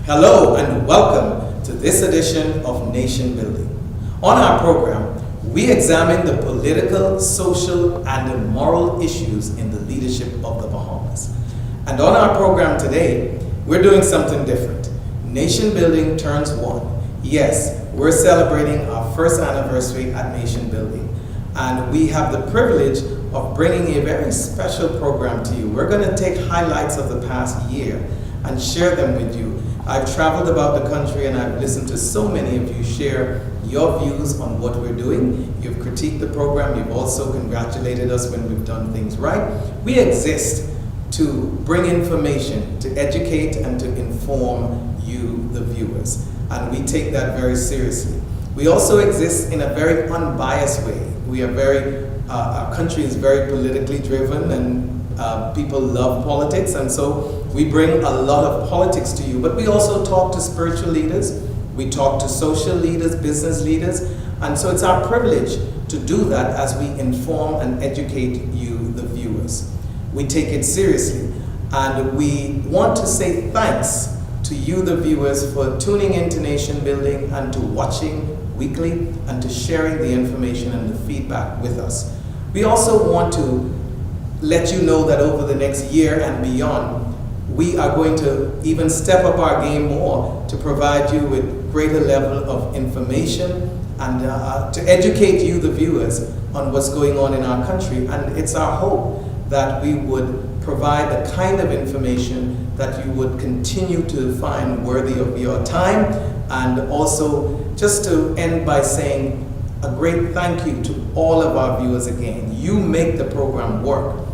Hello and welcome to this edition of Nation Building. On our program, we examine the political, social, and moral issues in the leadership of the Bahamas. And on our program today, we're doing something different. Nation Building turns 1. Yes, we're celebrating our first anniversary at Nation Building. And we have the privilege of bringing a very special program to you. We're going to take highlights of the past year and share them with you. I've traveled about the country and I've listened to so many of you share your views on what we're doing. You've critiqued the program. You've also congratulated us when we've done things right. We exist to bring information, to educate and to inform you, the viewers. And we take that very seriously. We also exist in a very unbiased way. Our country is very politically driven and people love politics, and so we bring a lot of politics to you, but we also talk to spiritual leaders, we talk to social leaders, business leaders, and so it's our privilege to do that as we inform and educate you, the viewers. We take it seriously, and we want to say thanks to you, the viewers, for tuning into Nation Building and to watching weekly and to sharing the information and the feedback with us. We also want to let you know that over the next year and beyond, we are going to even step up our game more to provide you with greater level of information and to educate you, the viewers, on what's going on in our country. And it's our hope that we would provide the kind of information that you would continue to find worthy of your time. And also, just to end by saying a great thank you to all of our viewers again. You make the program work.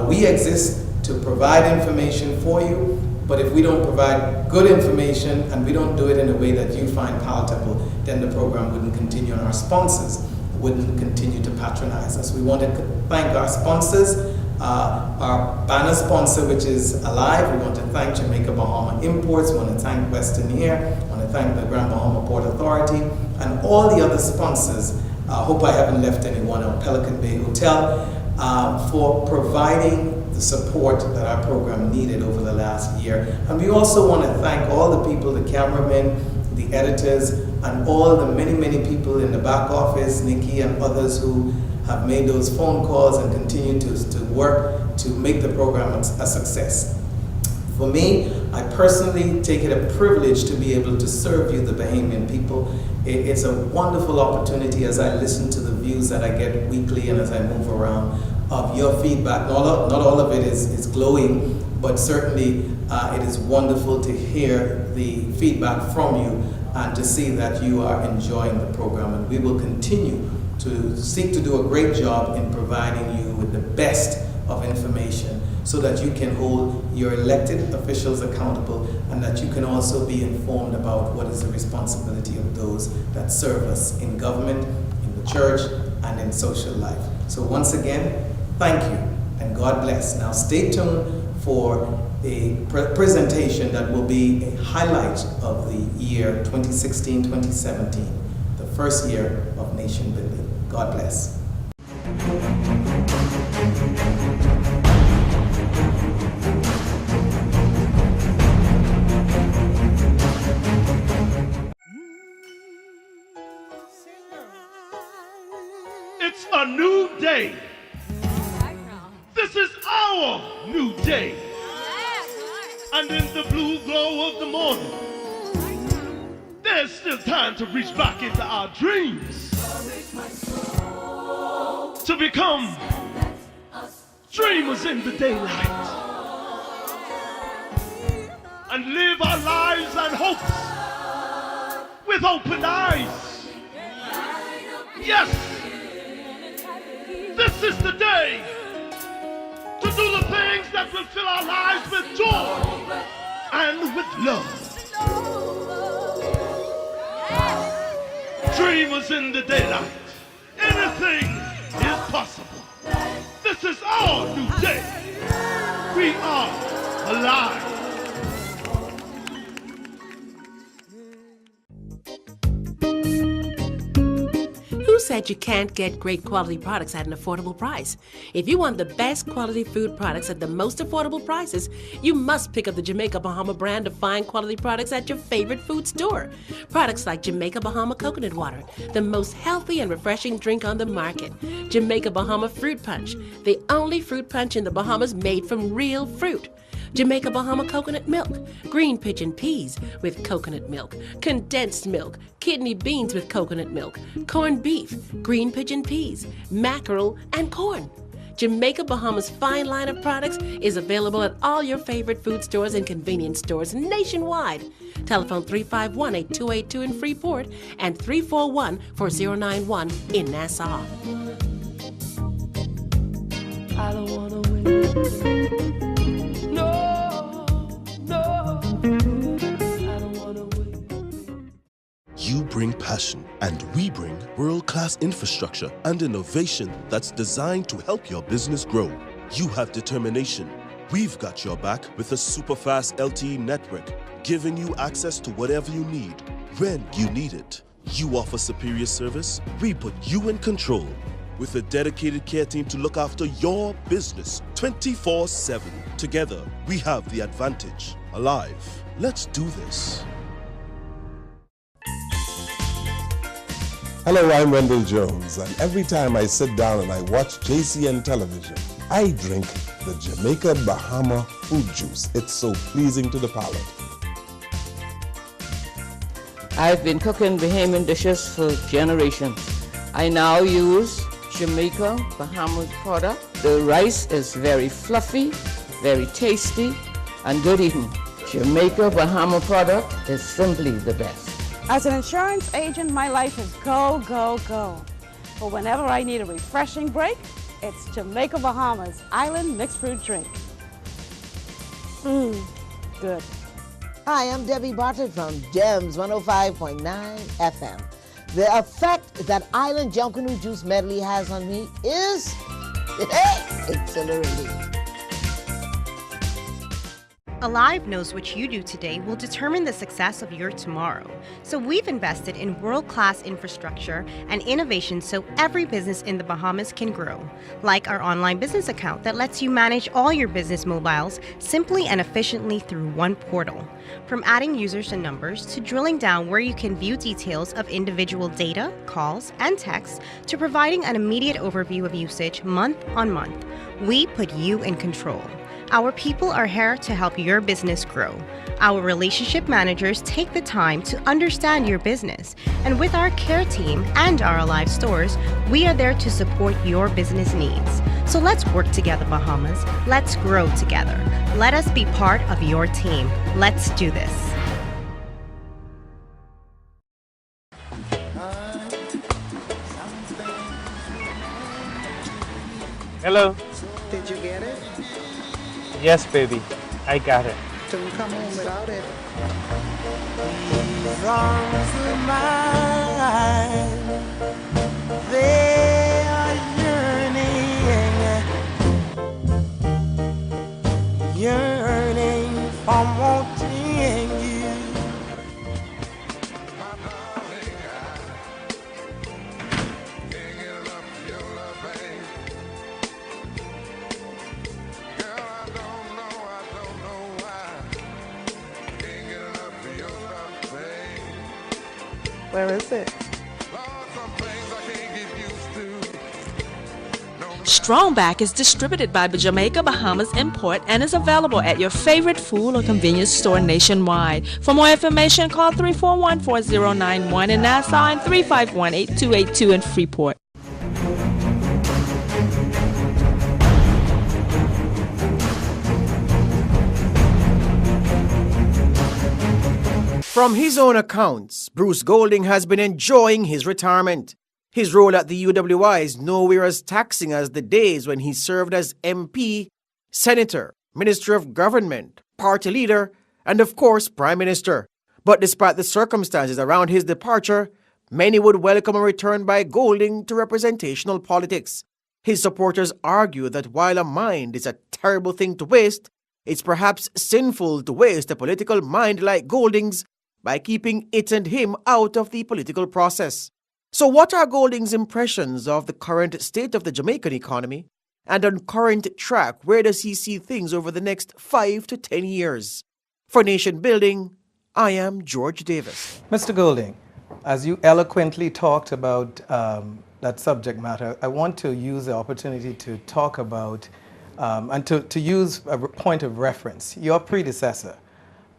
We exist to provide information for you, but if we don't provide good information and we don't do it in a way that you find palatable, then the program wouldn't continue and our sponsors wouldn't continue to patronize us. We want to thank our sponsors, our banner sponsor, which is Alive. We want to thank Jamaica Bahama Imports. We want to thank Western Air. We want to thank the Grand Bahama Port Authority and all the other sponsors. I hope I haven't left anyone, on Pelican Bay Hotel, for providing the support that our program needed over the last year. And we also want to thank all the people, the cameramen, the editors, and all the many, many people in the back office, Nikki and others who have made those phone calls and continue to work to make the program a success. For me, I personally take it a privilege to be able to serve you, the Bahamian people. It's a wonderful opportunity as I listen to the views that I get weekly and as I move around of your feedback. Not all of it is glowing, but certainly it is wonderful to hear the feedback from you and to see that you are enjoying the program. And we will continue to seek to do a great job in providing you with the best of information so that you can hold your elected officials accountable and that you can also be informed about what is the responsibility of those that serve us in government, in the church, and in social life. So once again, thank you and God bless. Now stay tuned for a presentation that will be a highlight of the year 2016-2017, the first year of Nation Building. God bless. It's a new day. This is our new day. And in the blue glow of the morning, there's still time to reach back into our dreams, to become dreamers in the daylight, and live our lives and hopes with open eyes. Yes, this is the day to do the things that will fill our lives with joy and with love. Dreamers in the daylight, anything is possible. This is our new day. We are alive. You said you can't get great quality products at an affordable price? If you want the best quality food products at the most affordable prices, you must pick up the Jamaica Bahama brand of fine quality products at your favorite food store. Products like Jamaica Bahama Coconut Water, the most healthy and refreshing drink on the market. Jamaica Bahama Fruit Punch, the only fruit punch in the Bahamas made from real fruit. Jamaica Bahama Coconut Milk, green pigeon peas with coconut milk, condensed milk, kidney beans with coconut milk, corned beef, green pigeon peas, mackerel, and corn. Jamaica Bahama's fine line of products is available at all your favorite food stores and convenience stores nationwide. Telephone 351-8282 in Freeport and 341-4091 in Nassau. I don't wanna wait. No, I don't wanna wait. You bring passion, and we bring world-class infrastructure and innovation that's designed to help your business grow. You have determination. We've got your back with a super-fast LTE network, giving you access to whatever you need, when you need it. You offer superior service, we put you in control. With a dedicated care team to look after your business 24/7. Together, we have the advantage. Alive. Let's do this. Hello, I'm Wendell Jones, and every time I sit down and I watch JCN television, I drink the Jamaica Bahama fruit juice. It's so pleasing to the palate. I've been cooking Bahamian dishes for generations. I now use Jamaica Bahamas product. The rice is very fluffy, very tasty, and good eating. Jamaica Bahama product is simply the best. As an insurance agent, my life is go, go, go. But whenever I need a refreshing break, it's Jamaica Bahamas Island Mixed Fruit Drink. Good. Hi, I'm Debbie Bartlett from GEMS 105.9 FM. The effect that Island Junkanoo Juice Medley has on me is exhilarating. Alive knows what you do today will determine the success of your tomorrow. So we've invested in world-class infrastructure and innovation so every business in the Bahamas can grow. Like our online business account that lets you manage all your business mobiles simply and efficiently through one portal. From adding users and numbers to drilling down where you can view details of individual data, calls, and texts to providing an immediate overview of usage month on month. We put you in control. Our people are here to help your business grow. Our relationship managers take the time to understand your business. And with our care team and our Alive stores, we are there to support your business needs. So let's work together, Bahamas. Let's grow together. Let us be part of your team. Let's do this. Hello. Did you get it? Yes, baby. I got it. Don't come home without it. These arms of mine, they are yearning for wanting you. Where is it? Strongback is distributed by Jamaica Bahamas Import and is available at your favorite food or convenience store nationwide. For more information, call 341-4091 in Nassau and 351-8282 in Freeport. From his own accounts, Bruce Golding has been enjoying his retirement. His role at the UWI is nowhere as taxing as the days when he served as MP, Senator, Minister of Government, Party Leader, and of course, Prime Minister. But despite the circumstances around his departure, many would welcome a return by Golding to representational politics. His supporters argue that while a mind is a terrible thing to waste, it's perhaps sinful to waste a political mind like Golding's by keeping it and him out of the political process. So, what are Golding's impressions of the current state of the Jamaican economy? And on current track, where does he see things over the next 5 to 10 years? For Nation Building, I am George Davis. Mr. Golding, as you eloquently talked about that subject matter, I want to use the opportunity to talk about and to use a point of reference. Your predecessor,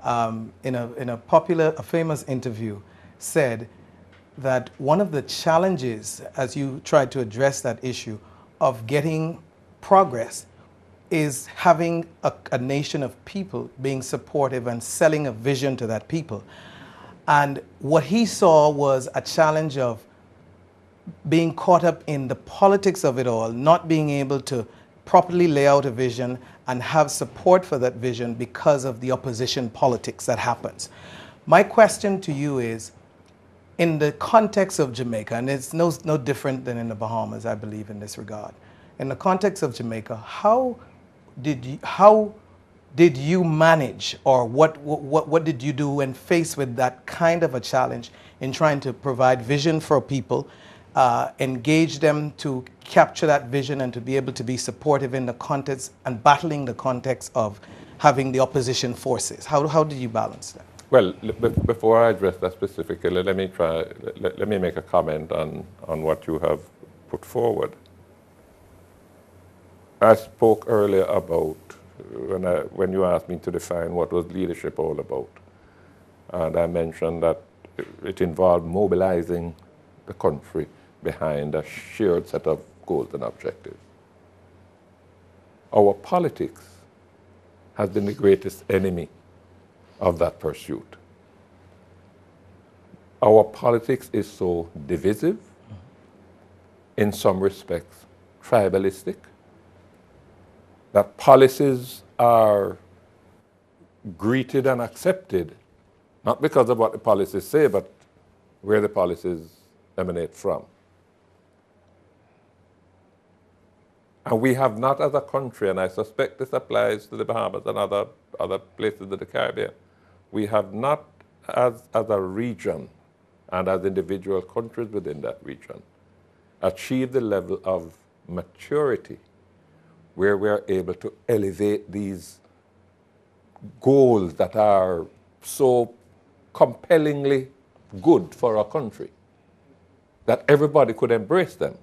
in a famous interview, said that one of the challenges, as you tried to address that issue of getting progress, is having a nation of people being supportive and selling a vision to that people. And what he saw was a challenge of being caught up in the politics of it all, not being able to properly lay out a vision and have support for that vision because of the opposition politics that happens. My question to you is, in the context of Jamaica, and it's no different than in the Bahamas, I believe, in this regard. In the context of Jamaica, how did you manage, or what did you do when faced with that kind of a challenge in trying to provide vision for people, engage them to capture that vision and to be able to be supportive in the context and battling the context of having the opposition forces? How did you balance that? Well, before I address that specifically, let me make a comment on what you have put forward. I spoke earlier about when you asked me to define what was leadership all about, and I mentioned that it involved mobilizing the country behind a shared set of goals and objectives. Our politics has been the greatest enemy of that pursuit. Our politics is so divisive, in some respects tribalistic, that policies are greeted and accepted, not because of what the policies say, but where the policies emanate from. And we have not, as a country, and I suspect this applies to the Bahamas and other places in the Caribbean, we have not, as a region and as individual countries within that region, achieved the level of maturity where we are able to elevate these goals that are so compellingly good for our country, that everybody could embrace them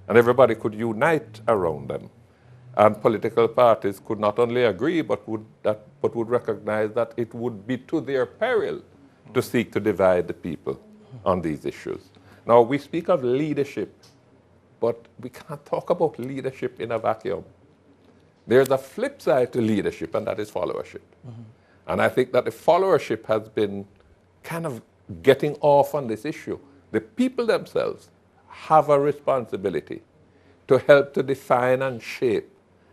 and everybody could unite around them. And political parties could not only agree, but would recognize that it would be to their peril to seek to divide the people on these issues. Now, we speak of leadership, but we can't talk about leadership in a vacuum. There's a flip side to leadership, and that is followership. Mm-hmm. And I think that the followership has been kind of getting off on this issue. The people themselves have a responsibility to help to define and shape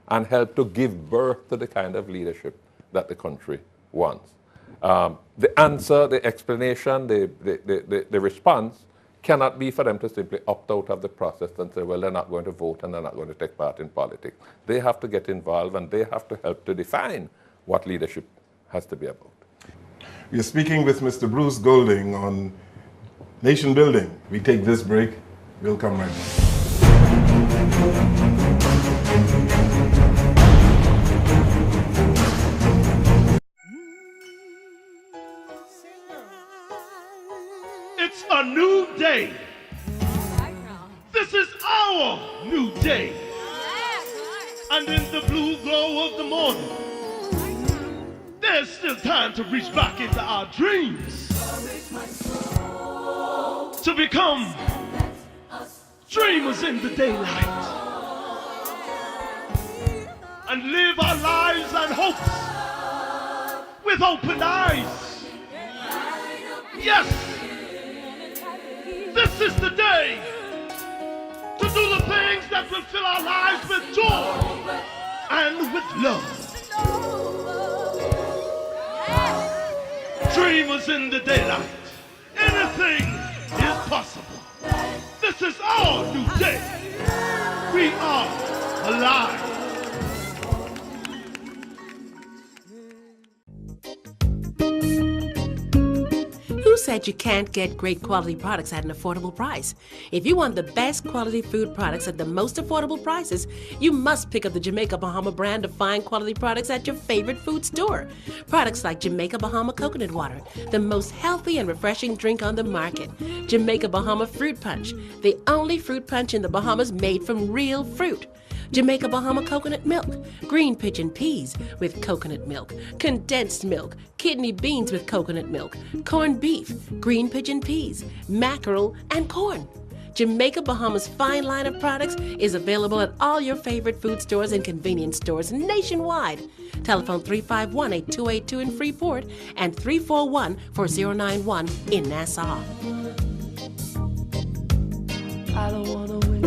and help to give birth to the kind of leadership that the country wants. The answer, the explanation, the response cannot be for them to simply opt out of the process and say, well, they're not going to vote and they're not going to take part in politics. They have to get involved and they have to help to define what leadership has to be about. We are speaking with Mr. Bruce Golding on nation building. We take this break. We'll come right back. It's a new day. This is our new day. And in the blue glow of the morning, there's still time to reach back into our dreams, to become dreamers in the daylight, and live our lives and hopes with open eyes. Yes, this is the day to do the things that will fill our lives with joy and with love. Dreamers in the daylight, anything is possible. This is our new day. We are alive. Who said you can't get great quality products at an affordable price. If you want the best quality food products at the most affordable prices, you must pick up the Jamaica Bahama brand of fine quality products at your favorite food store. Products like Jamaica Bahama coconut water, the most healthy and refreshing drink on the market. Jamaica Bahama fruit punch, the only fruit punch in the Bahamas made from real fruit. Jamaica Bahama coconut milk, green pigeon peas with coconut milk, condensed milk, kidney beans with coconut milk, corned beef, green pigeon peas, mackerel, and corn. Jamaica Bahama's fine line of products is available at all your favorite food stores and convenience stores nationwide. Telephone 351-8282 in Freeport and 341-4091 in Nassau. I don't wanna wait.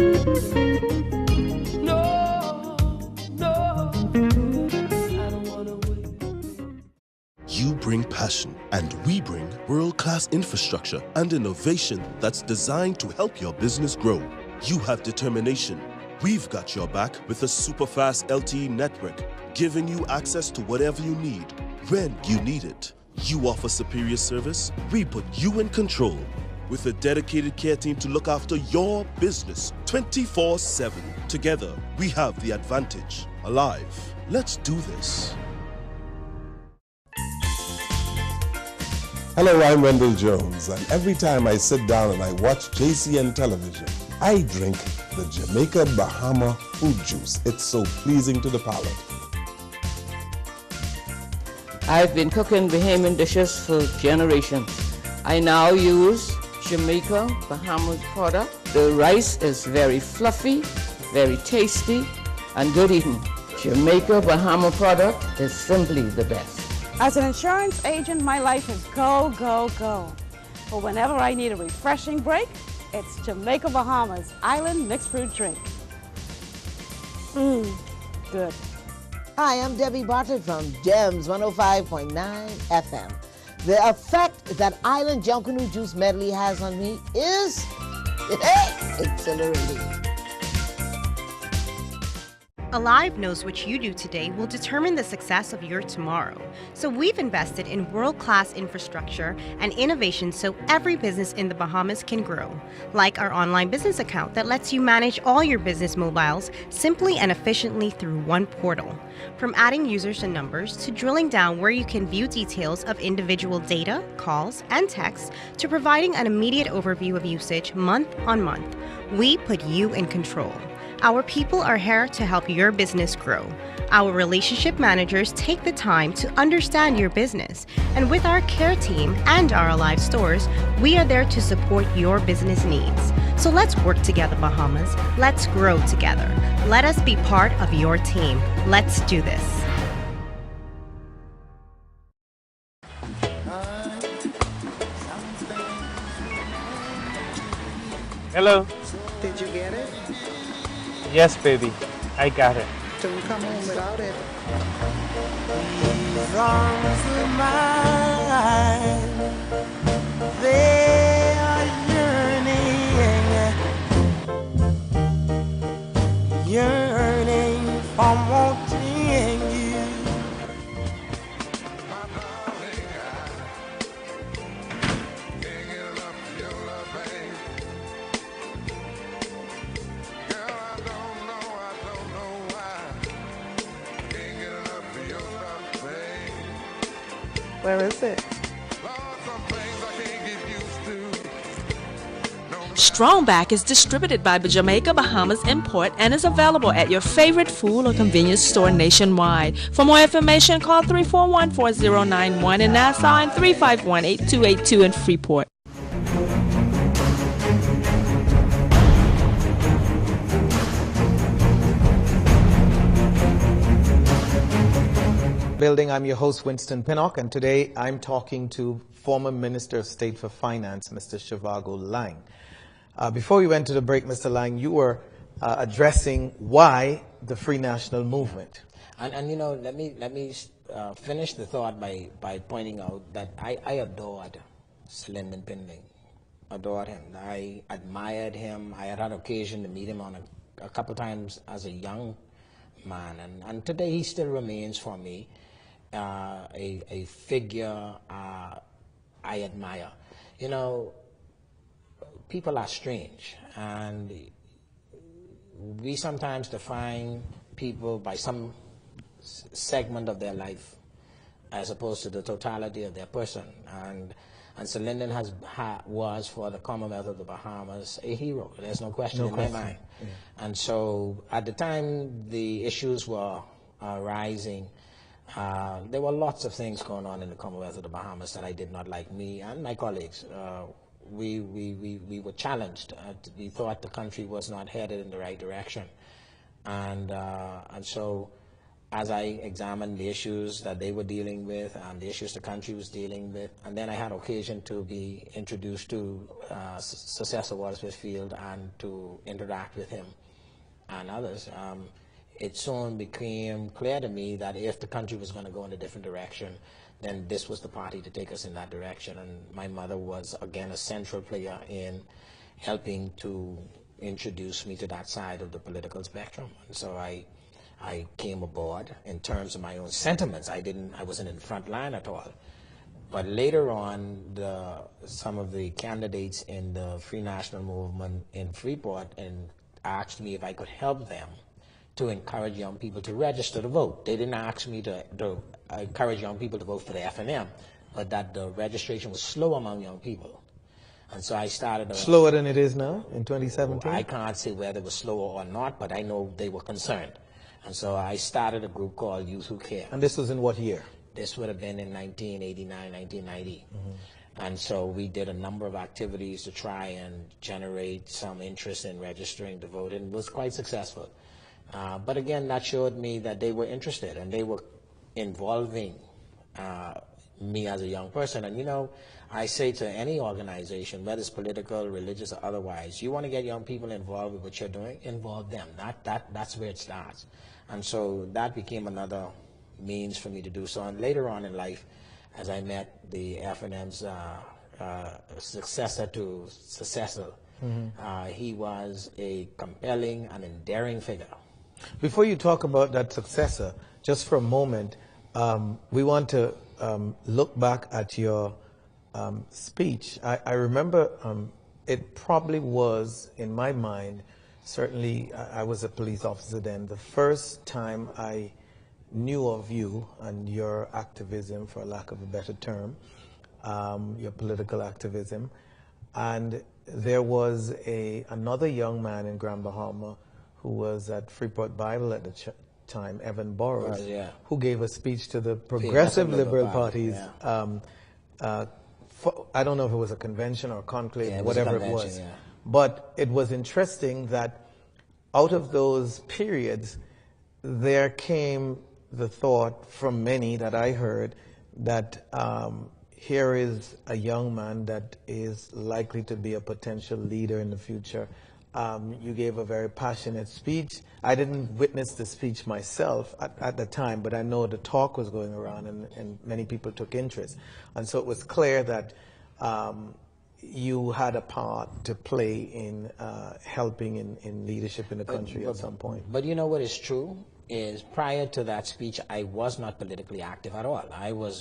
No, no, I don't wanna wait. You bring passion, and we bring world-class infrastructure and innovation that's designed to help your business grow. You have determination. We've got your back with a super-fast LTE network, giving you access to whatever you need, when you need it. You offer superior service, we put you in control, with a dedicated care team to look after your business 24/7. Together, we have the advantage. Alive. Let's do this. Hello, I'm Wendell Jones, and every time I sit down and I watch JCN television, I drink the Jamaica Bahama fruit juice. It's so pleasing to the palate. I've been cooking Bahamian dishes for generations. I now use Jamaica Bahamas product. The rice is very fluffy, very tasty, and good eating. Jamaica Bahama product is simply the best. As an insurance agent, my life is go, go, go. But whenever I need a refreshing break, it's Jamaica Bahamas Island Mixed Fruit Drink. Good. Hi, I'm Debbie Bartlett from Gems 105.9 FM. The effect that Island Junkanoo Juice medley has on me is exhilarating. Alive knows what you do today will determine the success of your tomorrow. So we've invested in world-class infrastructure and innovation so every business in the Bahamas can grow. Like our online business account that lets you manage all your business mobiles simply and efficiently through one portal. From adding users and numbers to drilling down where you can view details of individual data, calls, and texts to providing an immediate overview of usage month on month, we put you in control. Our people are here to help your business grow. Our relationship managers take the time to understand your business. And with our care team and our Alive stores, we are there to support your business needs. So let's work together, Bahamas. Let's grow together. Let us be part of your team. Let's do this. Hello. Did you get it? Yes, baby. I got it. Don't come home without it. These arms of mine, they are yearning for wanting you. Where is it? Strongback is distributed by Jamaica Bahamas Import and is available at your favorite food or convenience store nationwide. For more information, call 341-4091 in Nassau and 351-8282 in Freeport. Building. I'm your host, Winston Pinnock, and today I'm talking to former Minister of State for Finance, Mr. Shivago Lang. Before we went to the break, Mr. Lang, you were addressing why the Free National Movement. And you know, let me finish the thought by pointing out that I adored Lyndon Pindling. Adored him. I admired him. I had occasion to meet him on a couple times as a young man, and today he still remains for me a figure I admire. You know, people are strange, and we sometimes define people by some segment of their life as opposed to the totality of their person. And Sir Lyndon was, for the Commonwealth of the Bahamas, a hero. There's no question in my mind. Yeah. And so at the time the issues were rising, there were lots of things going on in the Commonwealth of the Bahamas that I did not like. Me and my colleagues, we were challenged. We thought the country was not headed in the right direction. And so as I examined the issues that they were dealing with and the issues the country was dealing with, and then I had occasion to be introduced to Sir Cecil Wadsworth Field and to interact with him and others, it soon became clear to me that if the country was going to go in a different direction, then this was the party to take us in that direction. And my mother was, again, a central player in helping to introduce me to that side of the political spectrum. And so I came aboard. In terms of my own sentiments, I wasn't in the front line at all. But later on, some of the candidates in the Free National Movement in Freeport asked me if I could help them to encourage young people to register to vote. They didn't ask me to encourage young people to vote for the FNM, but that the registration was slow among young people. And so I started slower than it is now in 2017? I can't say whether it was slower or not, but I know they were concerned. And so I started a group called Youth Who Care. And this was in what year? This would have been in 1989, 1990. And so we did a number of activities to try and generate some interest in registering to vote, and was quite successful. But again, that showed me that they were interested, and they were involving me as a young person. And you know, I say to any organization, whether it's political, religious, or otherwise, you want to get young people involved with what you're doing, involve them. That's where it starts. And so that became another means for me to do so. And later on in life, as I met the FNM's successor to Sir Cecil, he was a compelling and endearing figure. Before you talk about that successor, just for a moment, we want to look back at your speech. I remember it probably was, in my mind, certainly I was a police officer then, the first time I knew of you and your activism, for lack of a better term, your political activism. And there was another young man in Grand Bahama who was at Freeport Bible at the time, Evan Burrows, who gave a speech to the Progressive Liberal Party's, I don't know if it was a convention or conclave, whatever it was. Yeah. But it was interesting that out of those periods, there came the thought from many that I heard that here is a young man that is likely to be a potential leader in the future. You gave a very passionate speech. I didn't witness the speech myself at the time, but I know the talk was going around and many people took interest. And so it was clear that you had a part to play in helping in leadership in the country at some point. But you know what is true is prior to that speech, I was not politically active at all.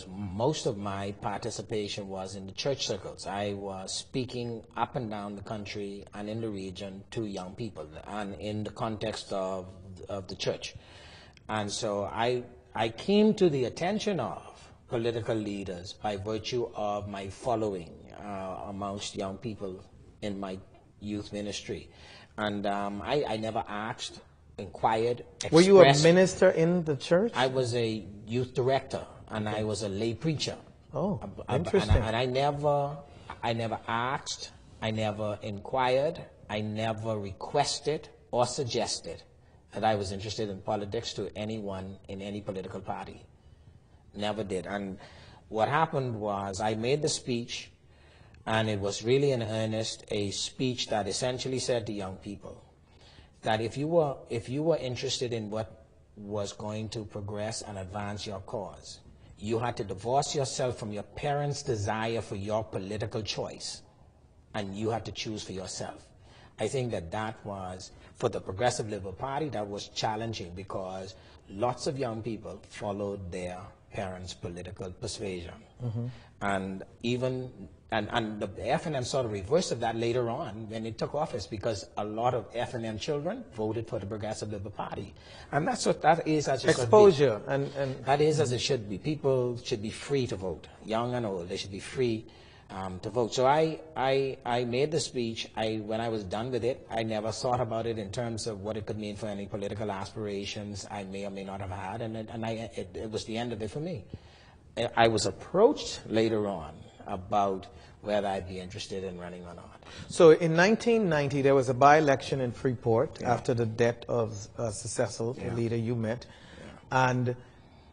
Most of my participation was in the church circles. I was speaking up and down the country and in the region to young people and in the context of the church. And so I came to the attention of political leaders by virtue of my following amongst young people in my youth ministry. And I never asked, inquired, expressed. Were you a minister in the church? I was a youth director, and I was a lay preacher. Oh, interesting. And I never asked, I never inquired, I never requested or suggested that I was interested in politics to anyone in any political party. Never did. And what happened was I made the speech, and it was really in earnest a speech that essentially said to young people that if you were interested in what was going to progress and advance your cause, you had to divorce yourself from your parents' desire for your political choice, and you had to choose for yourself. I think that was, for the Progressive Liberal Party, that was challenging because lots of young people followed their parents' political persuasion. And even and the F&M sort of reversed of that later on when it took office, because a lot of F&M children voted for the Progressive Liberal Party, and that's what that is as it Exposure should be. And that is as it should be. People should be free to vote, young and old. They should be free to vote. So I made the speech. When I was done with it, I never thought about it in terms of what it could mean for any political aspirations I may or may not have had, and it was the end of it for me. I was approached later on about whether I'd be interested in running or not. So in 1990, there was a by-election in Freeport after the death of Cecil, the leader you met. And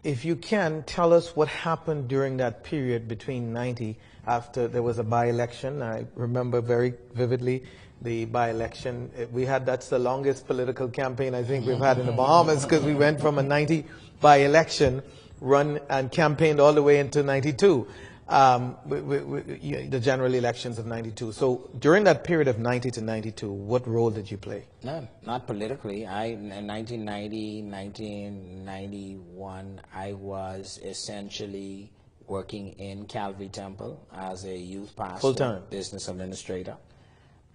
if you can, tell us what happened during that period between 90, after there was a by-election. I remember very vividly the by-election. That's the longest political campaign I think we've had in the Bahamas, because we went from a 90 by-election run and campaigned all the way into 92. The general elections of 92. So during that period of 90 to 92, what role did you play? None, not politically. In 1990, 1991, I was essentially working in Calvary Temple as a youth pastor, full-time business administrator,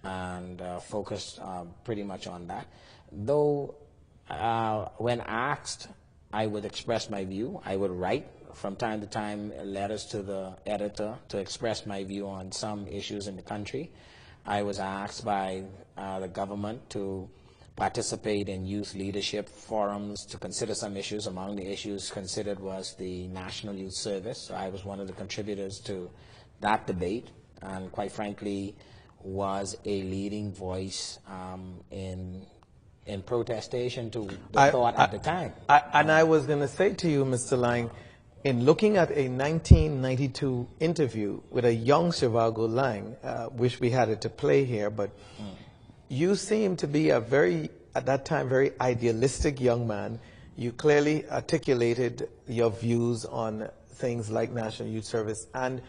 and focused pretty much on that. Though when asked, I would express my view. I would write from time to time letters to the editor to express my view on some issues in the country. I was asked by the government to participate in youth leadership forums to consider some issues. Among the issues considered was the National Youth Service. So I was one of the contributors to that debate, and quite frankly was a leading voice in protestation to the thought at the time. I was going to say to you, Mr. Lang, in looking at a 1992 interview with a young Shivago Lang, wish we had it to play here, but you seem to be at that time, very idealistic young man. You clearly articulated your views on things like National Youth Service, and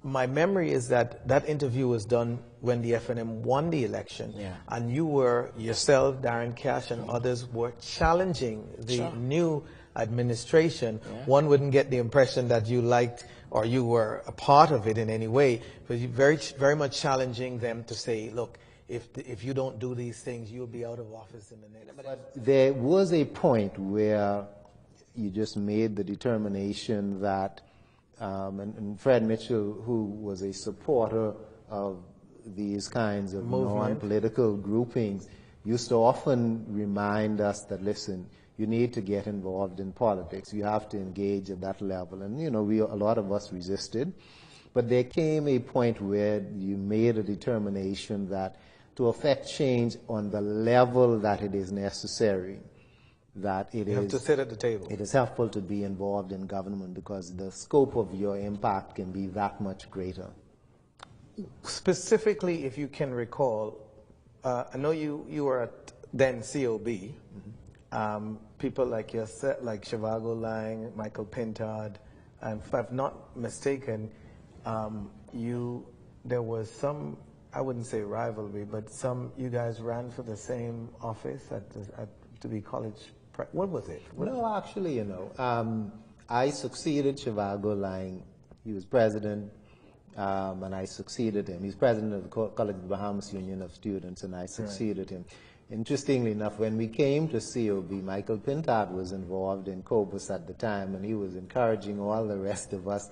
my memory is that that interview was done when the FNM won the election, and you were yourself, Darren Cash, and others were challenging the new administration. One wouldn't get the impression that you liked or you were a part of it in any way, but you very much challenging them to say, look, if you don't do these things, you'll be out of office in the next. But there was a point where you just made the determination that, and Fred Mitchell, who was a supporter of these kinds of non-political groupings, used to often remind us that, listen, you need to get involved in politics. You have to engage at that level. And, you know, a lot of us resisted. But there came a point where you made a determination that to affect change on the level that it is necessary, that you have to sit at the table. It is helpful to be involved in government because the scope of your impact can be that much greater. Specifically, if you can recall, I know you were at then COB. People like yourself, like Shivago Lang, Michael Pintard, and if I'm not mistaken, there was some, I wouldn't say rivalry, but you guys ran for the same office to be college. What was it? No, actually, you know, I succeeded Shivago Lang. He was president, and I succeeded him. He's president of the College of the Bahamas Union of Students, and I succeeded him. Interestingly enough, when we came to COB, Michael Pintard was involved in COBUS at the time, and he was encouraging all the rest of us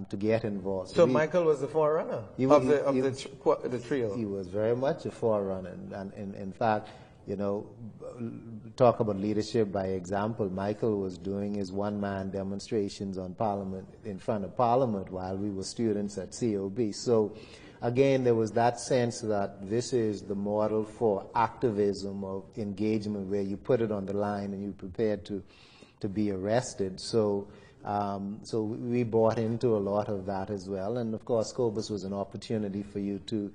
to get involved. So Michael was the forerunner of the trio? He was very much a forerunner, and in fact, you know, talk about leadership by example. Michael was doing his one-man demonstrations on Parliament, in front of Parliament, while we were students at COB. So again, there was that sense that this is the model for activism of engagement, where you put it on the line and you're prepared to be arrested. So so we bought into a lot of that as well. And of course, COBUS was an opportunity for you to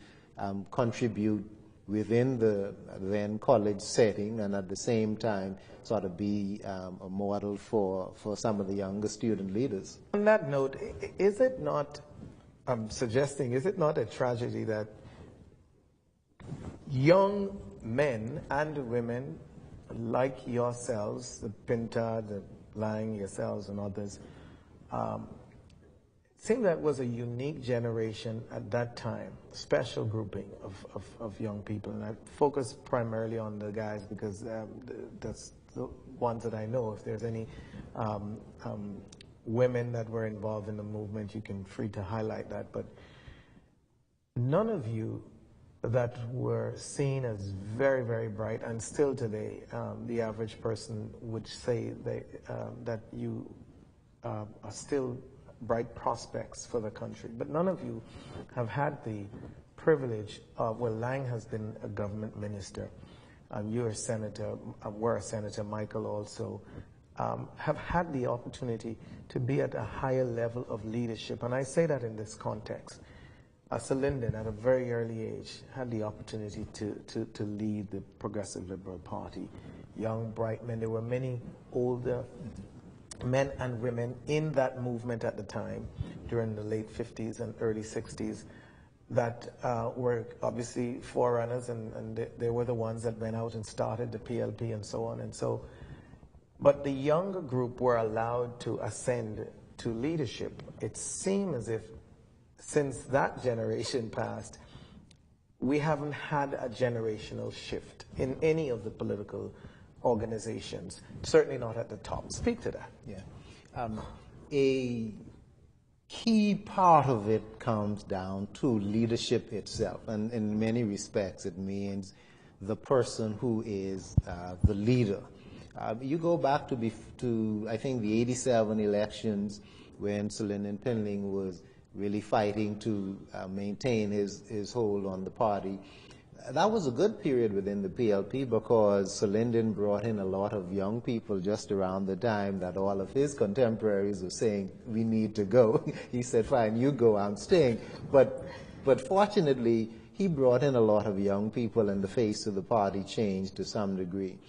contribute within the then college setting, and at the same time sort of be a model for some of the younger student leaders. On that note, is it not, I'm suggesting, is it not a tragedy that young men and women like yourselves, the Pintard, the Lang, yourselves and others, It seemed that was a unique generation at that time, special grouping of young people. And I focus primarily on the guys because that's the ones that I know. If there's any women that were involved in the movement, you can free to highlight that. But none of you that were seen as very, very bright, and still today, the average person would say that you are still bright prospects for the country. But none of you have had the privilege of, well, Lang has been a government minister. You're a senator, we're a senator, Michael also, have had the opportunity to be at a higher level of leadership. And I say that in this context. Sir Lyndon, at a very early age, had the opportunity to lead the Progressive Liberal Party. Young, bright men. There were many older men and women in that movement at the time, during the late 50s and early 60s, that were obviously forerunners, and they were the ones that went out and started the PLP and so on. And so, but the younger group were allowed to ascend to leadership. It seemed as if since that generation passed, we haven't had a generational shift in any of the political organizations, certainly not at the top. Speak to that. Yeah. A key part of it comes down to leadership itself, and in many respects it means the person who is the leader. You go back to I think the 87 elections when Sir Lyndon Pinling was really fighting to maintain his hold on the party. That was a good period within the PLP because Sir Lyndon brought in a lot of young people just around the time that all of his contemporaries were saying, we need to go. He said, fine, you go, I'm staying. But fortunately, he brought in a lot of young people and the face of the party changed to some degree.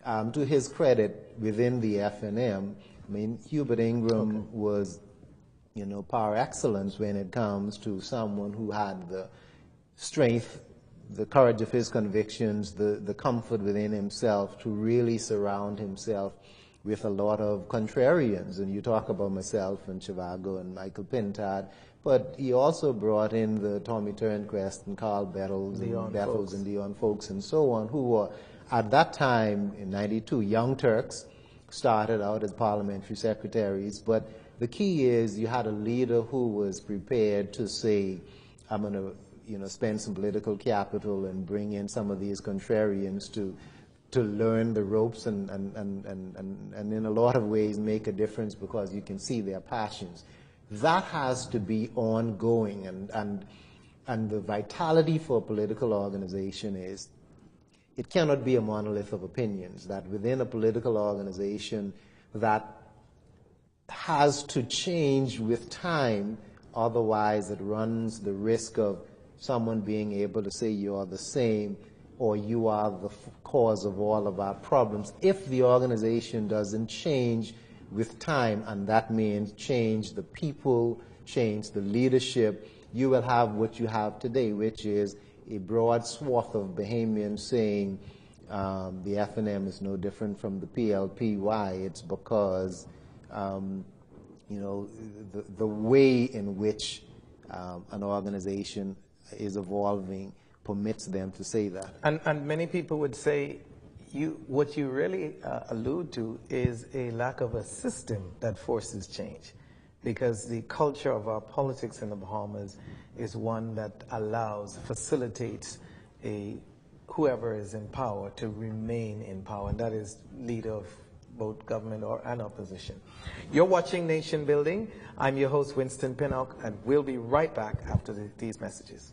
To his credit, within the FNM, I mean, Hubert Ingram was, par excellence when it comes to someone who had the strength, the courage of his convictions, the comfort within himself to really surround himself with a lot of contrarians. And you talk about myself and Chivago and Michael Pintard, but he also brought in the Tommy Turnquest and Carl Bettles and Dion Folks and so on, who were at that time in '92 young Turks, started out as parliamentary secretaries. But the key is you had a leader who was prepared to say, I'm going to spend some political capital and bring in some of these contrarians to learn the ropes and in a lot of ways make a difference because you can see their passions. That has to be ongoing, and the vitality for a political organization is it cannot be a monolith of opinions, that within a political organization that has to change with time, otherwise it runs the risk of someone being able to say you are the same or you are the cause of all of our problems. If the organization doesn't change with time, and that means change the people, change the leadership, you will have what you have today, which is a broad swath of Bahamians saying the FNM is no different from the PLP. Why? It's because the way in which an organization is evolving permits them to say that. And many people would say, what you really allude to is a lack of a system that forces change, because the culture of our politics in the Bahamas is one that facilitates whoever is in power to remain in power, and that is leader of both government and opposition. You're watching Nation Building. I'm your host, Winston Pinnock, and we'll be right back after these messages.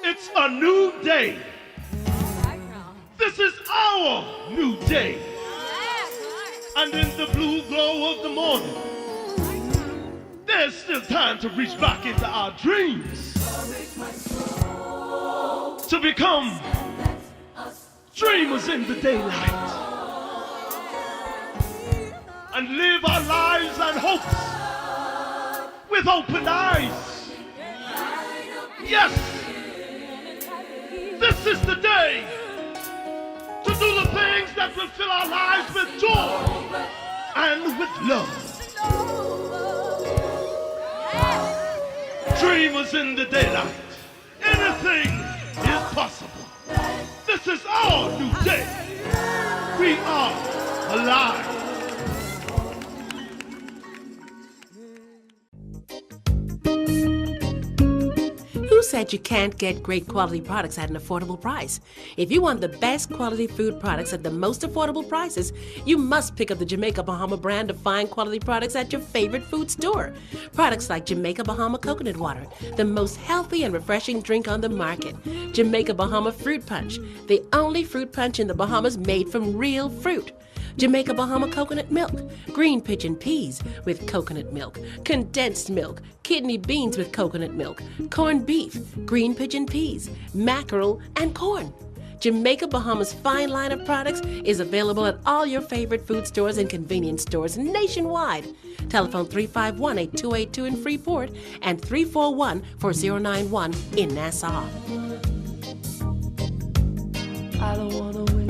It's a new day. This is our new day. And in the blue glow of the morning, there's still time to reach back into our dreams, to become dreamers in the daylight, and live our lives and hopes with open eyes. Yes, this is the day to do the things that will fill our lives with joy and with love. Dreamers in the daylight, anything is possible. This is our new day. We are alive. Who said you can't get great quality products at an affordable price? If you want the best quality food products at the most affordable prices, you must pick up the Jamaica Bahama brand of fine quality products at your favorite food store. Products like Jamaica Bahama Coconut Water, the most healthy and refreshing drink on the market. Jamaica Bahama Fruit Punch, the only fruit punch in the Bahamas made from real fruit. Jamaica Bahama Coconut Milk, green pigeon peas with coconut milk, condensed milk, kidney beans with coconut milk, corned beef, green pigeon peas, mackerel, and corn. Jamaica Bahama's fine line of products is available at all your favorite food stores and convenience stores nationwide. Telephone 351-8282 in Freeport and 341-4091 in Nassau. I don't wanna wait.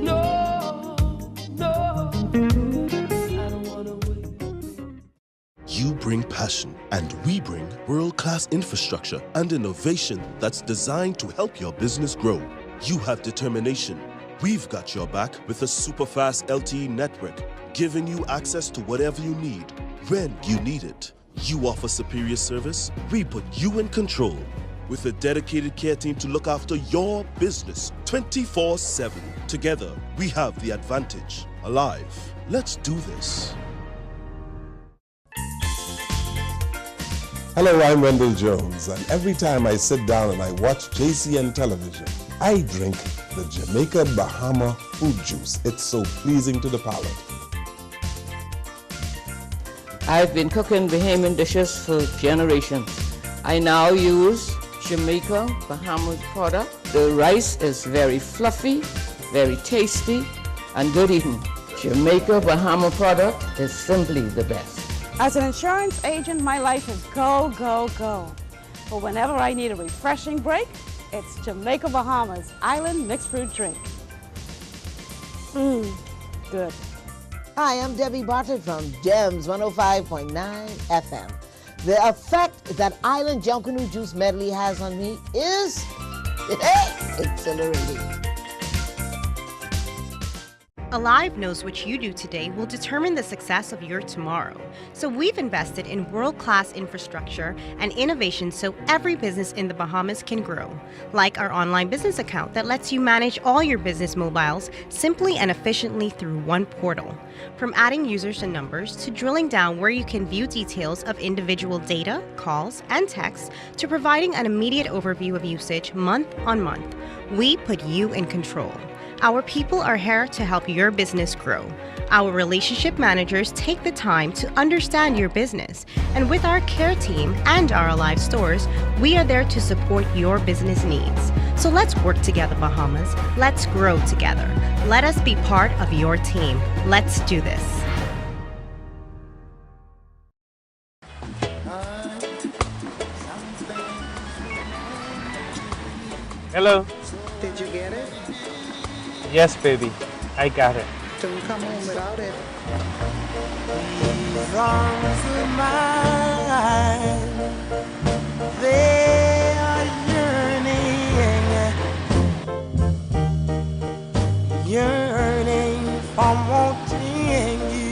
No, no, I don't wanna wait. You bring passion, and we bring world-class infrastructure and innovation that's designed to help your business grow. You have determination. We've got your back with a super-fast LTE network, giving you access to whatever you need, when you need it. You offer superior service, we put you in control. With a dedicated care team to look after your business 24/7. Together, we have the advantage. Alive. Let's do this. Hello, I'm Wendell Jones, and every time I sit down and I watch JCN television, I drink the Jamaica Bahama fruit juice. It's so pleasing to the palate. I've been cooking Bahamian dishes for generations. I now use Jamaica Bahamas product. The rice is very fluffy, very tasty, and good eating. Jamaica Bahama product is simply the best. As an insurance agent, my life is go, go, go. But whenever I need a refreshing break, it's Jamaica Bahamas Island Mixed Fruit Drink. Good. Hi, I'm Debbie Bartlett from Gems 105.9 FM. The effect that Island Junkanoo Juice medley has on me is exhilarating. Alive knows what you do today will determine the success of your tomorrow. So we've invested in world-class infrastructure and innovation so every business in the Bahamas can grow. Like our online business account that lets you manage all your business mobiles simply and efficiently through one portal. From adding users and numbers to drilling down where you can view details of individual data, calls, and texts to providing an immediate overview of usage month on month, we put you in control. Our people are here to help your business grow. Our relationship managers take the time to understand your business. And with our care team and our Alive stores, we are there to support your business needs. So let's work together, Bahamas. Let's grow together. Let us be part of your team. Let's do this. Hello. Did you get it? Yes, baby. I got it. Don't come home without it. These arms of mine, they are yearning for wanting you.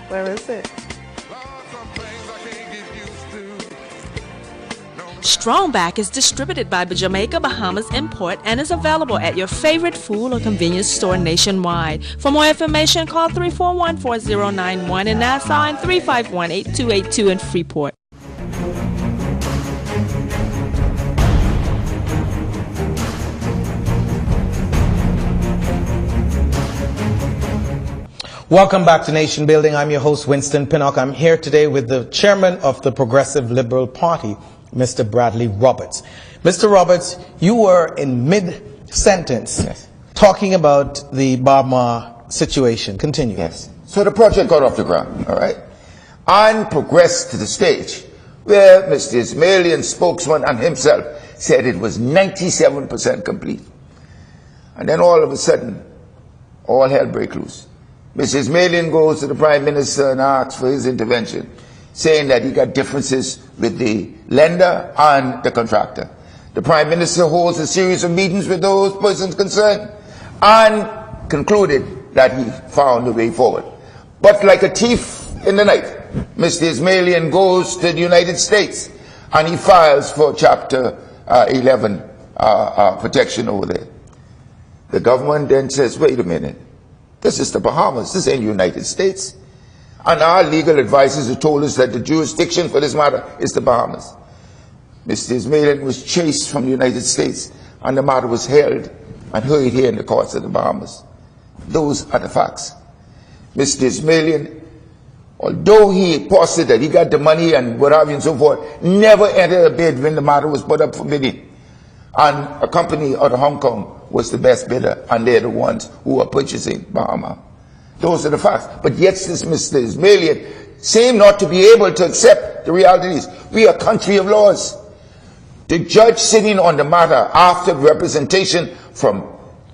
Where is it? Strongback is distributed by Jamaica Bahamas Import and is available at your favorite food or convenience store nationwide. For more information, call 341-4091 in Nassau and 351-8282 in Freeport. Welcome back to Nation Building. I'm your host, Winston Pinnock. I'm here today with the chairman of the Progressive Liberal Party, Mr. Bradley Roberts. Mr. Roberts, you were in mid-sentence talking about the Bahama situation. Continue. Yes. So the project got off the ground, all right, and progressed to the stage where Mr. Ismailian spokesman and himself said it was 97% complete. And then all of a sudden, all hell break loose. Mr. Ismailian goes to the Prime Minister and asks for his intervention, saying that he got differences with the lender and the contractor. The Prime Minister holds a series of meetings with those persons concerned and concluded that he found a way forward. But like a thief in the night, Mr. Ismailian goes to the United States and he files for Chapter 11 protection over there. The government then says, wait a minute, this is the Bahamas, this ain't the United States. And our legal advisors have told us that the jurisdiction for this matter is the Bahamas. Mr. Ismailian was chased from the United States and the matter was held and heard here in the courts of the Bahamas. Those are the facts. Mr. Ismailian, although he posted that he got the money and what have you and so forth, never entered a bid when the matter was put up for bidding. And a company out of Hong Kong was the best bidder, and they're the ones who are purchasing Bahama. Those are the facts. But yet this Mr. Ismailian seemed not to be able to accept the realities. We are a country of laws. The judge sitting on the matter after representation from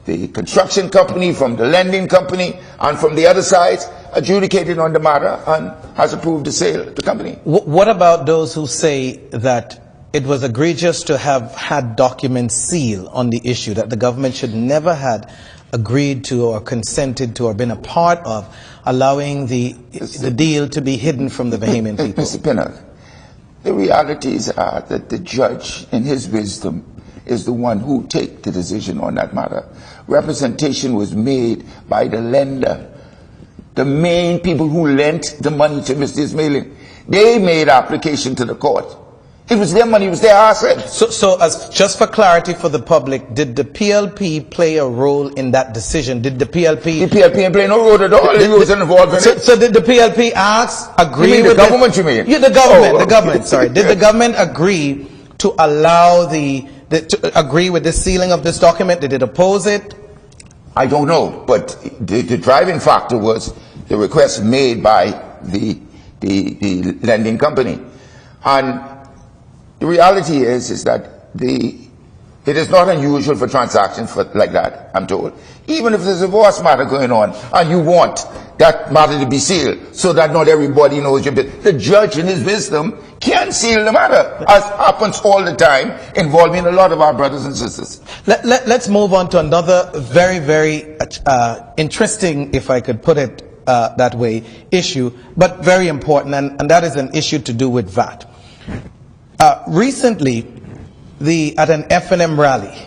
the construction company, from the lending company, and from the other sides, adjudicated on the matter and has approved the sale of the company. What about those who say that it was egregious to have had documents sealed on the issue, that the government should never had agreed to or consented to or been a part of allowing the deal to be hidden from the Bahamian people? Mr. Pinnock, the realities are that the judge, in his wisdom, is the one who take the decision on that matter. Representation was made by the lender. The main people who lent the money to Mr. Ismailian, they made application to the court. It was their money, it was their asset. So as just for clarity for the public, did the PLP play a role in that decision? Did the PLP... The PLP didn't play no role at all. It wasn't involved in it. So did the PLP agree you mean with the government, you mean? Yeah, the government, the government, sorry. Did the government agree to allow to agree with the sealing of this document? Did it oppose it? I don't know, but the driving factor was the request made by the lending company. And the reality is that it is not unusual for transactions like that, I'm told. Even if there's a divorce matter going on and you want that matter to be sealed so that not everybody knows your business, the judge in his wisdom can seal the matter, as happens all the time, involving a lot of our brothers and sisters. Let's move on to another very, very interesting, if I could put it that way, issue, but very important, and that is an issue to do with VAT. Recently, at an FNM rally,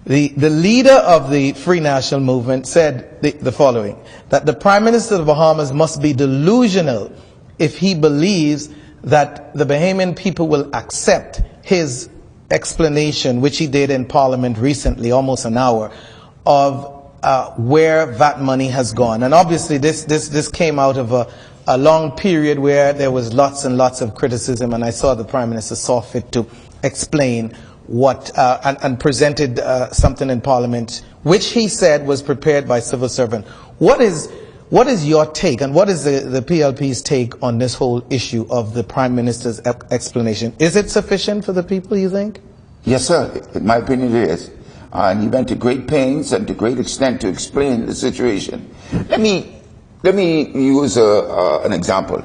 the leader of the Free National Movement said the following, that the Prime Minister of the Bahamas must be delusional if he believes that the Bahamian people will accept his explanation, which he did in Parliament recently, almost an hour, of where VAT money has gone. And obviously this came out of a long period where there was lots and lots of criticism, and I saw the Prime Minister saw fit to explain what and presented something in Parliament, which he said was prepared by civil servant. What is your take, and what is the PLP's take on this whole issue of the Prime Minister's explanation? Is it sufficient for the people, you think? Yes, sir. In my opinion, it is. And he went to great pains and to great extent to explain the situation. Let me use an example.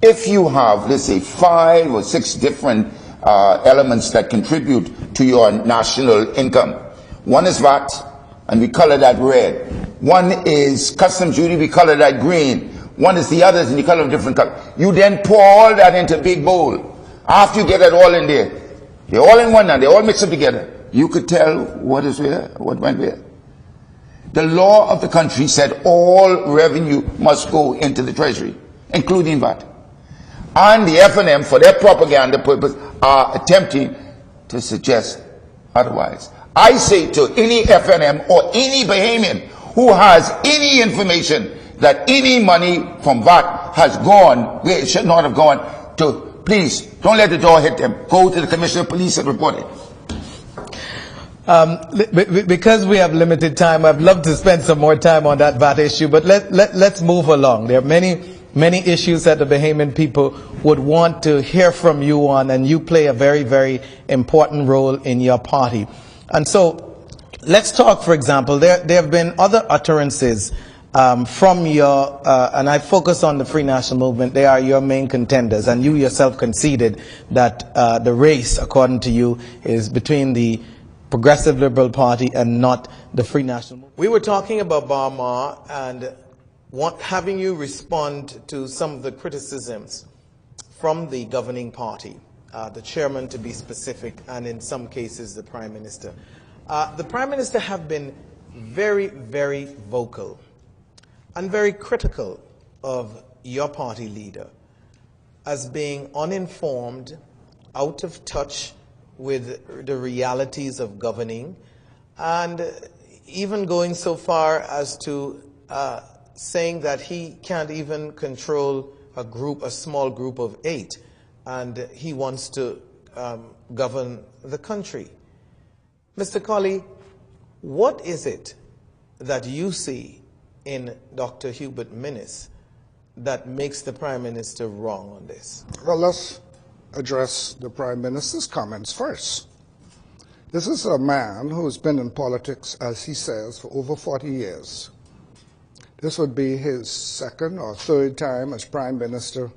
If you have, let's say, 5 or 6 different elements that contribute to your national income. One is VAT, and we color that red. One is customs duty, we color that green. One is the others, and you color them different color. You then pour all that into a big bowl. After you get it all in there, they're all in one now, they all mix them together. You could tell what is where, what went where. The law of the country said all revenue must go into the treasury, including VAT. And the FNM, for their propaganda purpose, are attempting to suggest otherwise. I say to any FNM or any Bahamian who has any information that any money from VAT has gone where it should not have gone to, please, don't let the door hit them. Go to the Commissioner of Police and report it. Because we have limited time, I'd love to spend some more time on that VAT issue, but let's move along. There are many issues that the Bahamian people would want to hear from you on, and you play a very, very important role in your party. And so let's talk, for example, there have been other utterances from your, and I focus on the Free National Movement. They are your main contenders, and you yourself conceded that the race, according to you, is between the Progressive Liberal Party and not the Free National Movement. We were talking about Burma and having you respond to some of the criticisms from the governing party, the chairman to be specific, and in some cases the Prime Minister. The Prime Minister have been very, very vocal and very critical of your party leader as being uninformed, out of touch with the realities of governing, and even going so far as to saying that he can't even control a small group of 8, and he wants to govern the country. Mr. Colley, what is it that you see in Dr. Hubert Minnis that makes the Prime Minister wrong on this? Well, let's address the Prime Minister's comments first. This is a man who's been in politics, as he says, for over 40 years. This would be his second or third time as Prime Minister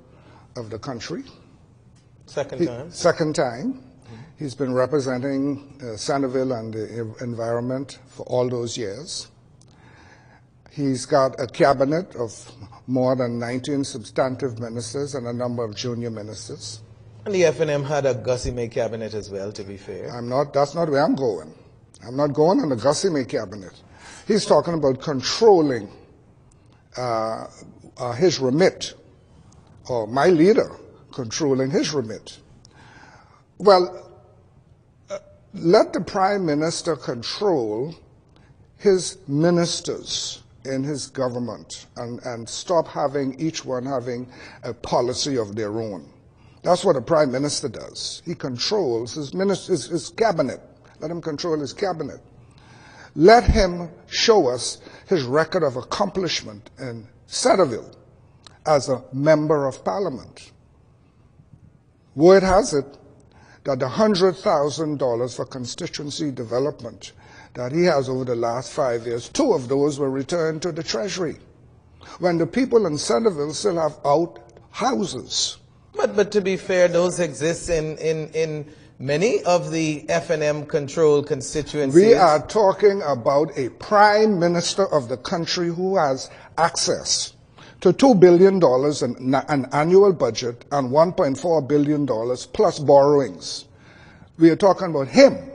of the country. Second time. He's been representing Centerville and the environment for all those years. He's got a cabinet of more than 19 substantive ministers and a number of junior ministers. And the FNM had a Gussie May cabinet as well, to be fair. That's not where I'm going. I'm not going on the Gussie May cabinet. He's talking about controlling his remit, or my leader controlling his remit. Well, let the Prime Minister control his ministers in his government and stop having each one having a policy of their own. That's what a Prime Minister does. He controls his ministers, his cabinet. Let him control his cabinet. Let him show us his record of accomplishment in Centerville as a member of Parliament. Word has it that the $100,000 for constituency development that he has over the last 5 years, 2 of those were returned to the Treasury, when the people in Centerville still have out houses. But to be fair, those exist in many of the FNM controlled constituencies. We are talking about a Prime Minister of the country who has access to $2 billion in an annual budget and $1.4 billion plus borrowings. We are talking about him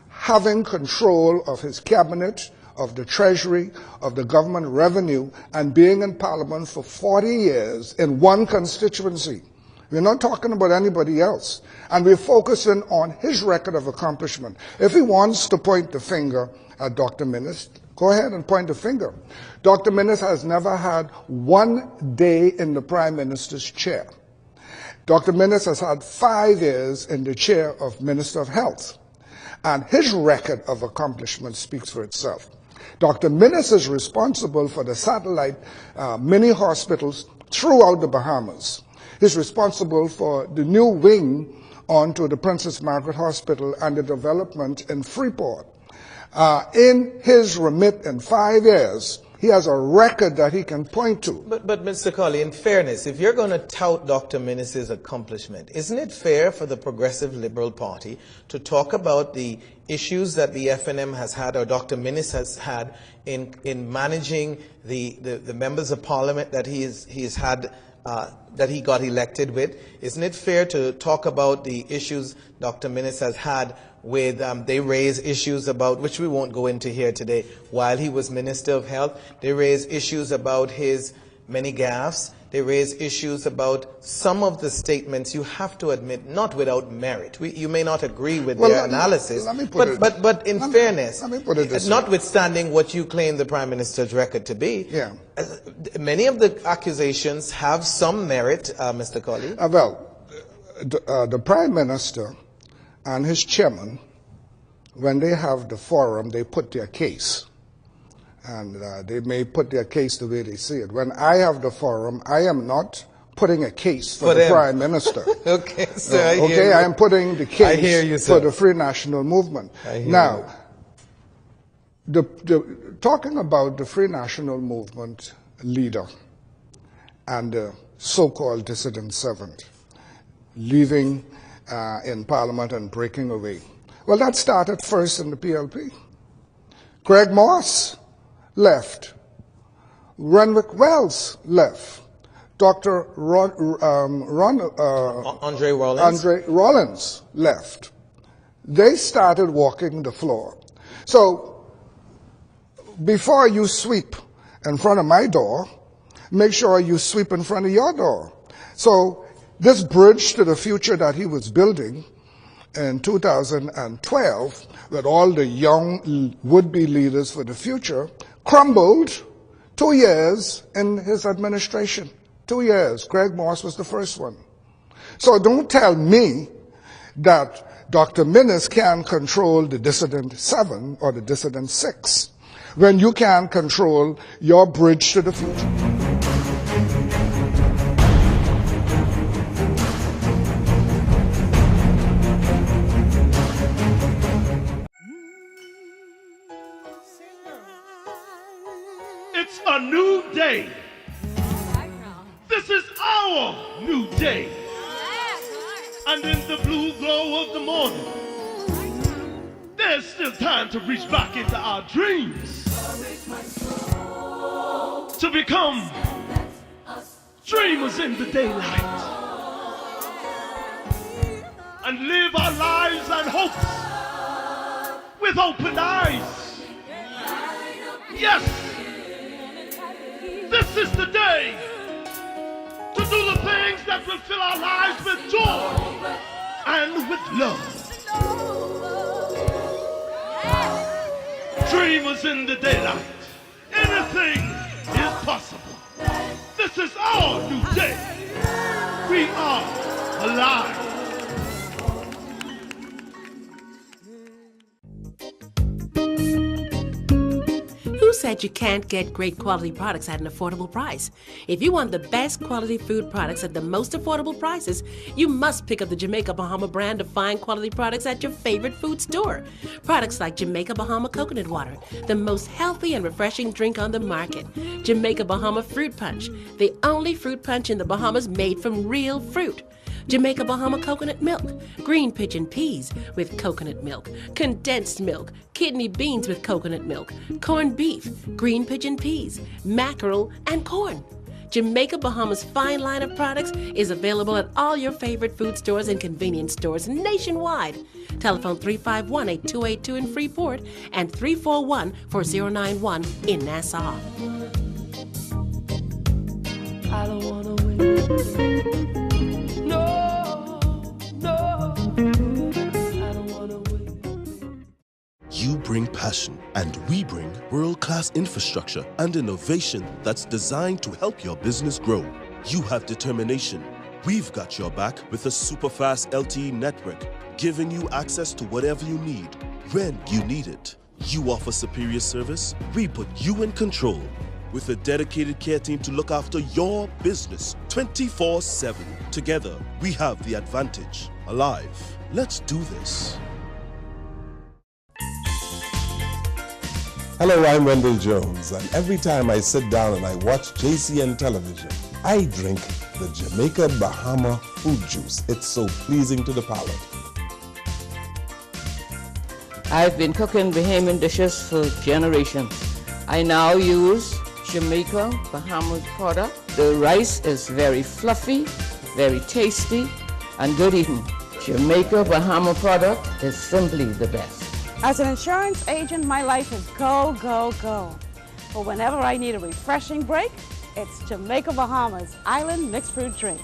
having control of his cabinet, of the Treasury, of the government revenue, and being in Parliament for 40 years in one constituency. We're not talking about anybody else. And we're focusing on his record of accomplishment. If he wants to point the finger at Dr. Minnis, go ahead and point the finger. Dr. Minnis has never had 1 day in the Prime Minister's chair. Dr. Minnis has had 5 years in the chair of Minister of Health. And his record of accomplishment speaks for itself. Dr. Minnis is responsible for the satellite mini hospitals throughout the Bahamas. He's responsible for the new wing onto the Princess Margaret Hospital and the development in Freeport. In his remit in 5 years, he has a record that he can point to. But Mr. Colley, in fairness, if you're going to tout Dr. Minnis's accomplishment, isn't it fair for the Progressive Liberal Party to talk about the issues that the FNM has had, or Dr. Minnis has had, in managing the members of Parliament that he's had, that he got elected with? Isn't it fair to talk about the issues Dr. Minnis has had with, they raise issues about, which we won't go into here today, while he was Minister of Health. They raise issues about his many gaffes. They raise issues about some of the statements, you have to admit, not without merit. You may not agree with their analysis, but in fairness, notwithstanding what you claim the Prime Minister's record to be, many of the accusations have some merit, Mr. Colley. The Prime Minister and his chairman, when they have the forum, they put their case. And they may put their case the way they see it. When I have the forum, I am not putting a case for the Prime Minister. Okay, sir. I am putting the case for the Free National Movement. Now, talking about the Free National Movement leader and the so-called dissident servant leaving in Parliament and breaking away. Well, that started first in the PLP. Craig Moss left. Renwick Wells left. Dr. Andre Rollins left. They started walking the floor. So before you sweep in front of my door, make sure you sweep in front of your door. So this bridge to the future that he was building in 2012 with all the young would-be leaders for the future crumbled 2 years in his administration. 2 years. Craig Moss was the first one. So don't tell me that Dr. Minnis can control the dissident 7 or the dissident 6 when you can control your bridge to the future. It's a new day. This is our new day. And in the blue glow of the morning, there's still time to reach back into our dreams. To become dreamers in the daylight. And live our lives and hopes with open eyes. Yes, this is the day to do the things that will fill our lives with joy and with love. Dreamers in the daylight. Anything is possible. This is our new day. We are alive. Who said you can't get great quality products at an affordable price? If you want the best quality food products at the most affordable prices, you must pick up the Jamaica Bahama brand of fine quality products at your favorite food store. Products like Jamaica Bahama Coconut Water, the most healthy and refreshing drink on the market. Jamaica Bahama Fruit Punch, the only fruit punch in the Bahamas made from real fruit. Jamaica Bahama coconut milk, green pigeon peas with coconut milk, condensed milk, kidney beans with coconut milk, corned beef, green pigeon peas, mackerel, and corn. Jamaica Bahama's fine line of products is available at all your favorite food stores and convenience stores nationwide. Telephone 351-8282 in Freeport and 341-4091 in Nassau. I don't wanna win. No, I don't wanna win. You bring passion, and we bring world-class infrastructure and innovation that's designed to help your business grow. You have determination. We've got your back with a super-fast LTE network, giving you access to whatever you need, when you need it. You offer superior service, we put you in control. With a dedicated care team to look after your business 24/7. Together, we have the advantage. Alive. Let's do this. Hello, I'm Wendell Jones, and every time I sit down and I watch JCN television, I drink the Jamaica Bahama fruit juice. It's so pleasing to the palate. I've been cooking Bahamian dishes for generations. I now use Jamaica Bahamas product. The rice is very fluffy, very tasty, and good eating. Jamaica Bahama product is simply the best. As an insurance agent, my life is go, go, go. But whenever I need a refreshing break, It's Jamaica Bahamas Island Mixed Fruit Drink.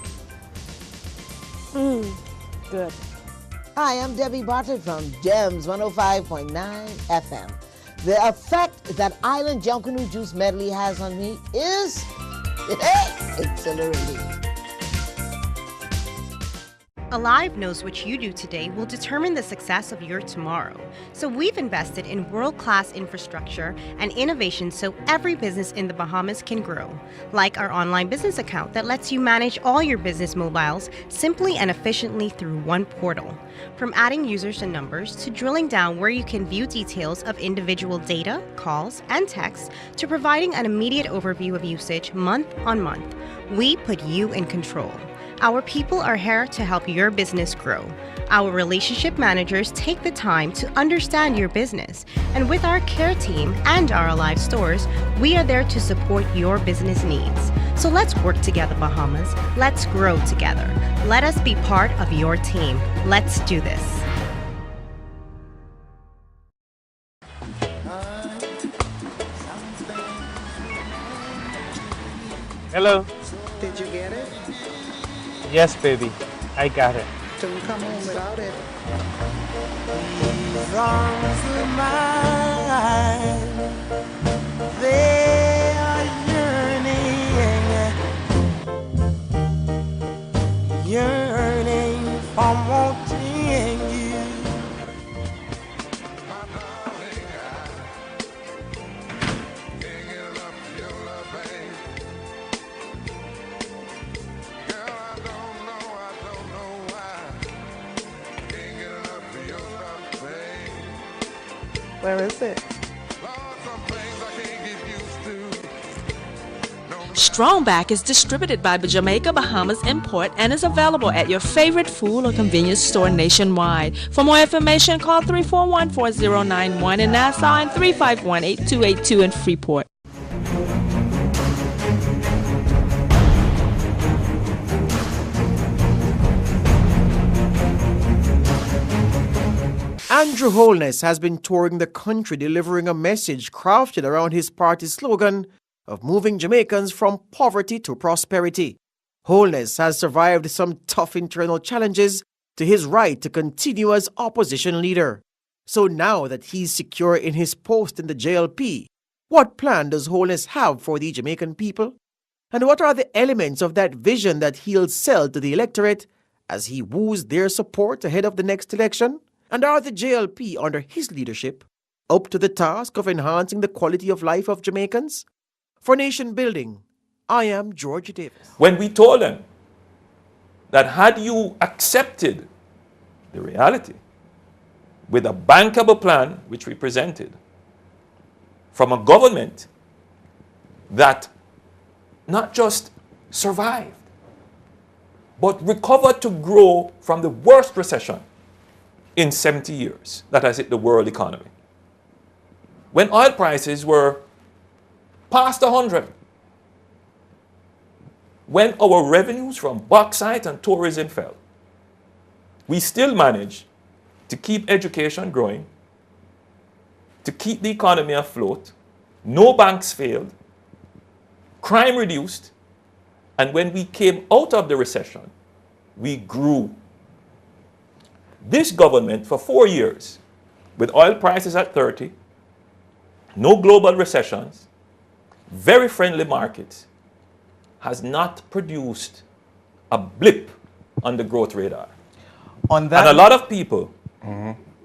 Good. Hi, I'm Debbie Bartlett from Gems 105.9 FM. The effect that Island Junkanoo Juice medley has on me is exhilarating. Alive knows what you do today will determine the success of your tomorrow. So we've invested in world-class infrastructure and innovation so every business in the Bahamas can grow. Like our online business account that lets you manage all your business mobiles simply and efficiently through one portal. From adding users and numbers to drilling down where you can view details of individual data, calls, and texts to providing an immediate overview of usage month on month, we put you in control. Our people are here to help your business grow. Our relationship managers take the time to understand your business. And with our care team and our Alive stores, we are there to support your business needs. So let's work together, Bahamas. Let's grow together. Let us be part of your team. Let's do this. Hello. Did you get it? Yes, baby. I got it. Don't come home without it. These arms of mine, they are yearning for wanting you. Where is it? Strongback is distributed by Jamaica Bahamas Import and is available at your favorite food or convenience store nationwide. For more information, call 341-4091 in Nassau and 351-8282 in Freeport. Andrew Holness has been touring the country delivering a message crafted around his party's slogan of moving Jamaicans from poverty to prosperity. Holness has survived some tough internal challenges to his right to continue as opposition leader. So now that he's secure in his post in the JLP, what plan does Holness have for the Jamaican people? And what are the elements of that vision that he'll sell to the electorate as he woos their support ahead of the next election? And are the JLP under his leadership up to the task of enhancing the quality of life of Jamaicans? For Nation Building, I am George Davis. When we told them that had you accepted the reality with a bankable plan, which we presented, from a government that not just survived, but recovered to grow from the worst recession in 70 years that has hit the world economy. When oil prices were past 100, when our revenues from bauxite and tourism fell, we still managed to keep education growing, to keep the economy afloat, no banks failed, crime reduced, and when we came out of the recession, we grew. This government, for 4 years, with oil prices at 30, no global recessions, very friendly markets, has not produced a blip on the growth radar. On that, and a lot of people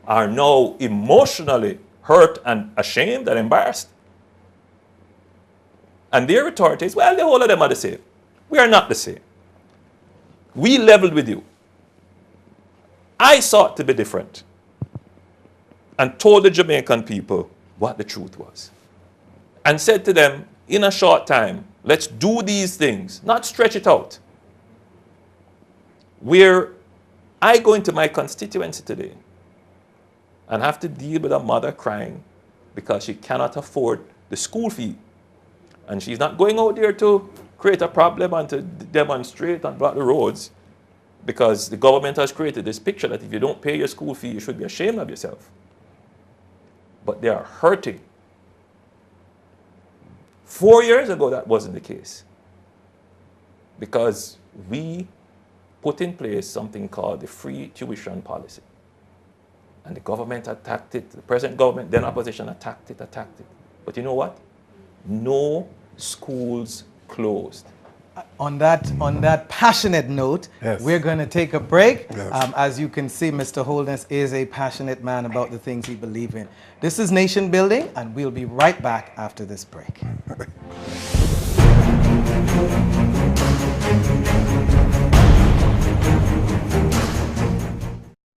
are now emotionally hurt and ashamed and embarrassed. And their retort is, well, the whole of them are the same. We are not the same. We leveled with you. I sought to be different and told the Jamaican people what the truth was and said to them, in a short time, let's do these things, not stretch it out. Where I go into my constituency today and have to deal with a mother crying because she cannot afford the school fee. And she's not going out there to create a problem and to demonstrate and block the roads, because the government has created this picture that if you don't pay your school fee, you should be ashamed of yourself. But they are hurting. 4 years ago, that wasn't the case. because we put in place something called the free tuition policy. And the government attacked it, the present government, then opposition attacked it. But you know what? No schools closed. On that passionate note, we're going to take a break. As you can see, Mr. Holness is a passionate man about the things he believes in. This is Nation Building, and we'll be right back after this break.